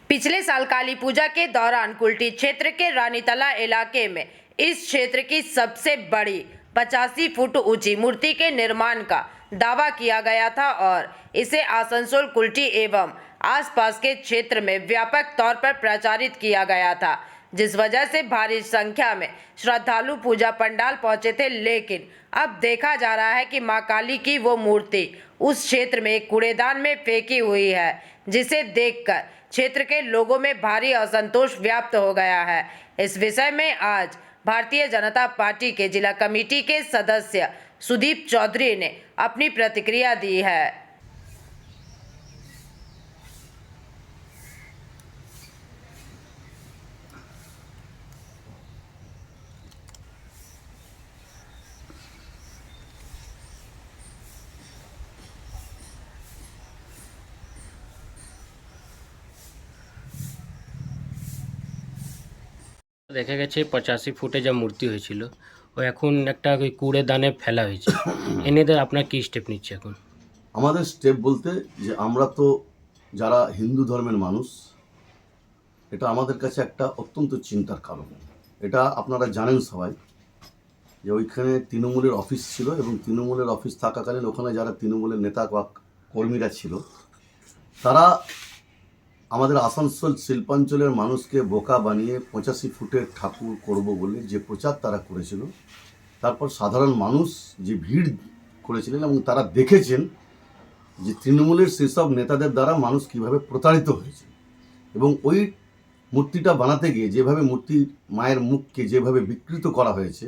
पिछले साल काली पूजा के दौरान कुल्टी क्षेत्र के रानीतला इलाके में इस क्षेत्र की सबसे बड़ी 85 फुट ऊंची मूर्ति के निर्माण का दावा किया गया था और इसे आसनसोल कुल्टी एवं आसपास के क्षेत्र में व्यापक तौर पर प्रचारित किया गया था, जिस वजह से भारी संख्या में श्रद्धालु पूजा पंडाल पहुंचे थे। लेकिन अब देखा जा रहा है कि मां काली की वो मूर्ति उस क्षेत्र में एक कूड़ेदान में फेंकी हुई है, जिसे देखकर क्षेत्र के लोगों में भारी असंतोष व्याप्त हो गया है। इस विषय में आज भारतीय जनता पार्टी के जिला कमेटी के सदस्य सुदीप चौधरी ने अपनी प्रतिक्रिया दी है। দেখা গেছে 85 ফুটে যা মূর্তি হয়েছিল ও এখন একটা ওই কূড়েদানে ফেলা হয়েছে। এনেদের আপনার কি স্টেপ নিচ্ছে এখন? আমাদের স্টেপ বলতে যে আমরা তো যারা হিন্দু ধর্মের মানুষ, এটা আমাদের কাছে একটা অত্যন্ত চিন্তার কারণ। এটা আপনারা জানেন সবাই যে ওইখানে তৃণমূলের অফিস ছিল এবং তৃণমূলের অফিস থাকাকালীন ওখানে যারা তৃণমূলের নেতা বা কর্মীরা ছিল তারা আমাদের আসানসোল শিল্পাঞ্চলের মানুষকে বোকা বানিয়ে 85 ফুটের ঠাকুর করব বলে যে প্রচার তারা করেছিল, তারপর সাধারণ মানুষ যে ভিড় করেছিলেন এবং তারা দেখেছেন যে তৃণমূলের সেসব নেতাদের দ্বারা মানুষ কিভাবে প্রতারিত হয়েছে এবং ওই মূর্তিটা বানাতে গিয়ে যেভাবে মূর্তির মায়ের মুখকে যেভাবে বিকৃত করা হয়েছে,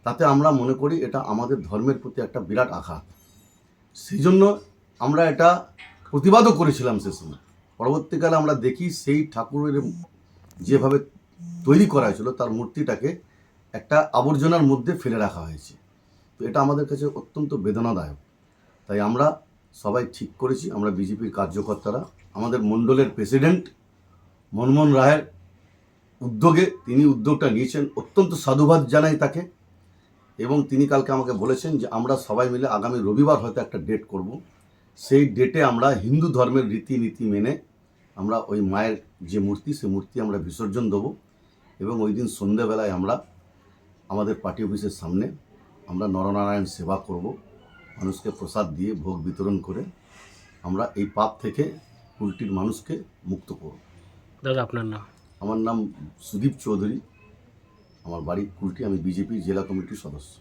তাতে আমরা মনে করি এটা আমাদের ধর্মের প্রতি একটা বিরাট আঘাত। সেই জন্য আমরা এটা প্রতিবাদও করেছিলাম সে সময়। পরবর্তীকালে আমরা দেখি সেই ঠাকুরের যেভাবে তৈরি করা হয়েছিল তার মূর্তিটাকে একটা আবর্জনার মধ্যে ফেলে রাখা হয়েছে। তো এটা আমাদের কাছে অত্যন্ত বেদনাদায়ক। তাই আমরা সবাই ঠিক করেছি, আমরা বিজেপির কার্যকর্তারা, আমাদের মণ্ডলের প্রেসিডেন্ট মনমোহন রায়ের উদ্যোগে তিনি উদ্যোগটা নিয়েছেন, অত্যন্ত সাধুবাদ জানাই তাকে। এবং তিনি কালকে আমাকে বলেছেন যে আমরা সবাই মিলে আগামী রবিবার হয়তো একটা ডেট করব, সেই ডেটে আমরা হিন্দু ধর্মের রীতিনীতি মেনে আমরা ওই মায়ের যে মূর্তি সে মূর্তি আমরা বিসর্জন দেবো এবং ওই দিন সন্ধ্যেবেলায় আমরা আমাদের পার্টি অফিসের সামনে আমরা নরনারায়ণ সেবা করব, মানুষকে প্রসাদ দিয়ে ভোগ বিতরণ করে আমরা এই পাপ থেকে কুলটির মানুষকে মুক্ত করব। দাদা আপনার নাম? আমার নাম সুদীপ চৌধুরী, আমার বাড়ি কুলটি, আমি বিজেপি জেলা कमेटी सदस्य।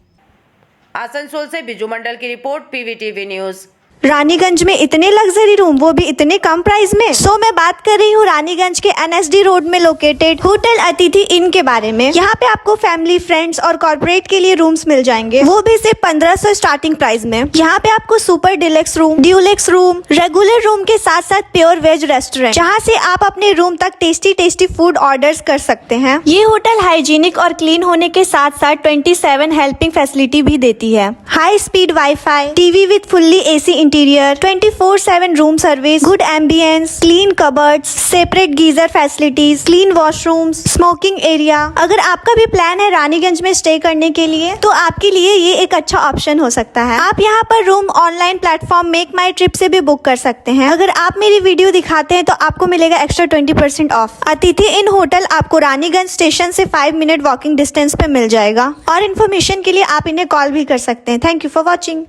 आसनसोल से बिजू मंडल की रिपोर्ट, पीवीटीवी न्यूज़। रानीगंज में इतने लग्जरी रूम, वो भी इतने कम प्राइस में। मैं बात कर रही हूँ रानीगंज के NSD रोड में लोकेटेड होटल अतिथि इन के बारे में। यहाँ पे आपको फैमिली, फ्रेंड्स और कॉर्पोरेट के लिए रूम्स मिल जाएंगे, वो भी सिर्फ 1500 स्टार्टिंग प्राइस में। यहाँ पे आपको super deluxe room, Dulux room, regular room के साथ साथ प्योर वेज रेस्टोरेंट, जहाँ से आप अपने रूम तक टेस्टी फूड ऑर्डर्स कर सकते हैं। ये होटल हाइजीनिक और क्लीन होने के साथ साथ 27 हेल्पिंग फैसिलिटी भी देती है। High speed wifi, TV with fully AC interior, 24/7 room service, good ambience, clean cupboards, separate geyser facilities, clean washrooms, smoking area. अगर आपका भी प्लान है रानीगंज में स्टे करने के लिए तो आपके लिए ये एक अच्छा ऑप्शन हो सकता है। आप यहाँ पर रूम ऑनलाइन प्लेटफॉर्म मेक माई ट्रिप से भी बुक कर सकते हैं। अगर आप मेरी वीडियो दिखाते हैं तो आपको मिलेगा एक्स्ट्रा 20% ऑफ। अतिथि इन होटल आपको रानीगंज स्टेशन से 5 मिनट वॉकिंग डिस्टेंस पे मिल जाएगा और इन्फॉर्मेशन के लिए आप इन्हें कॉल भी कर सकते हैं। Thank you for watching.